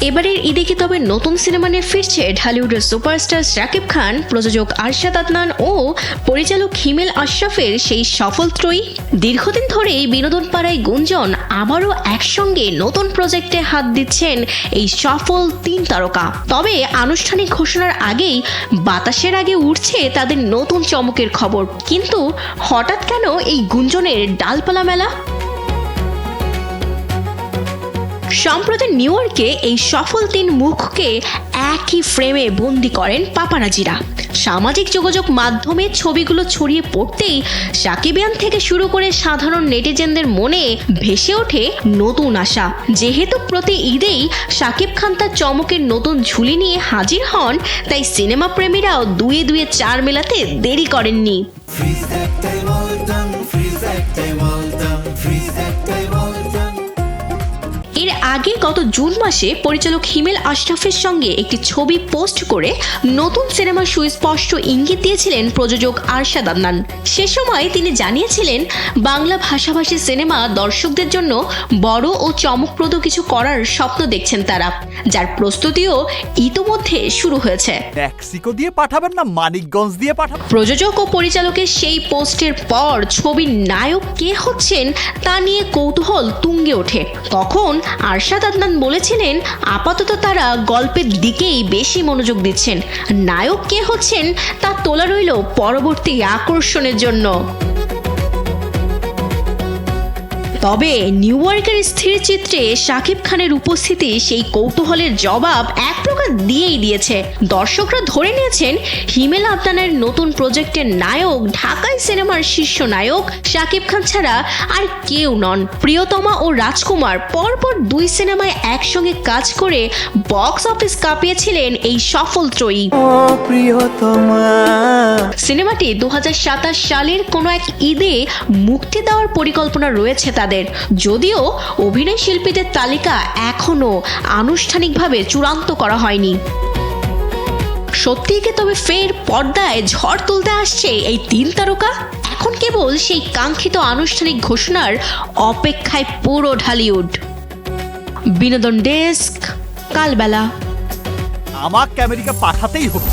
এবারের ঈদে কি তবে নতুন সিনেমা নিয়ে ফিরছে ঢালিউডের সুপারস্টার শাকিব খান, প্রযোজক আরশাদ আদনান ও পরিচালক হিমেল আশরাফের সেই সফল ত্রয়ী? দীর্ঘদিন ধরেই বিনোদন পাড়ায় গুঞ্জন আবারও একসঙ্গে নতুন প্রজেক্টে হাত দিচ্ছেন এই সফল 3 তারকা। তবে আনুষ্ঠানিক ঘোষণার আগেই বাতাসের আগে উঠছে তাদের নতুন চমকের খবর। কিন্তু হঠাৎ কেন এই গুঞ্জনের ডালপালা মেলা? সম্প্রতি নিউ ইয়র্কে এই সফল 3 মুখকে একই ফ্রেমে বন্দি করেন পাপারাজিরা। সামাজিক যোগাযোগ মাধ্যমে ছবিগুলো ছড়িয়ে পড়তেই সাকিবিয়ান থেকে শুরু করে সাধারণ নেটিজেনদের মনে ভেসে ওঠে নতুন আশা। যেহেতু প্রতি ঈদেই শাকিব খান তার চমকের নতুন ঝুলি নিয়ে হাজির হন, তাই সিনেমা প্রেমীরাও দুয়ে দুয়ে 4 মেলাতে দেরি করেননি। এর আগে গত জুন মাসে পরিচালক হিমেল আশরাফের সঙ্গে একটি ছবি পোস্ট করে নতুন সিনেমার সুস্পষ্ট ইঙ্গিত দিয়েছিলেন প্রযোজক আরশাদ আদনান। সে সময় তিনি জানিয়েছিলেন, বাংলা ভাষাভাষী সিনেমা দর্শকদের জন্য বড় ও চমকপ্রদ কিছু করার স্বপ্ন দেখছেন তারা, যার প্রস্তুতিও ইতোমধ্যে শুরু হয়েছে। মেক্সিকো দিয়ে পাঠাবেন না মানিকগঞ্জ দিয়ে পাঠাবেন? প্রযোজক ও পরিচালকের সেই পোস্টের পর ছবির নায়ক কে হচ্ছেন তা নিয়ে কৌতূহল তুঙ্গে ওঠে। তখন আরশাদ আদনান বলেছিলেন, আপাতত তারা গল্পের দিকেই বেশি মনোযোগ দিচ্ছেন, নায়ক কে হচ্ছেন তা তোলা রইল পরবর্তী আকর্ষণের জন্য। তবে নিউ ইয়র্কের স্থির চিত্রে শাকিব খানের উপস্থিতি সেই কৌতূহলের জবাব এক প্রকার দিয়েই দিয়েছে। দর্শকরা ধরে নিয়েছেন হিমেল আদনানের নতুন প্রজেক্টের নায়ক ঢাকাই সিনেমার শীর্ষ নায়ক শাকিব খান ছাড়া আর কেউ নন। প্রিয়তমা ও রাজকুমার পরপর 2 সিনেমায় একসঙ্গে কাজ করে বক্স অফিস কাঁপিয়েছিলেন এই সফল ত্রয়ী। সিনেমাটি 2027 সালের কোনো এক ঈদে মুক্তি দেওয়ার পরিকল্পনা রয়েছে তাদের, যদিও অভিনয় শিল্পীদের তালিকা এখনো আনুষ্ঠানিকভাবে চূড়ান্ত করা হয়নি। সত্যিই কি তবে ফের পর্দায় ঝড় তুলতে আসছে এই 3 তারকা? এখন কেবল সেই কাঙ্ক্ষিত আনুষ্ঠানিক ঘোষণার অপেক্ষায় পুরো ঢালিউড। বিনোদন ডেস্ক, কালবেলা। আমাকে আমেরিকা পাঠাতেই হবে।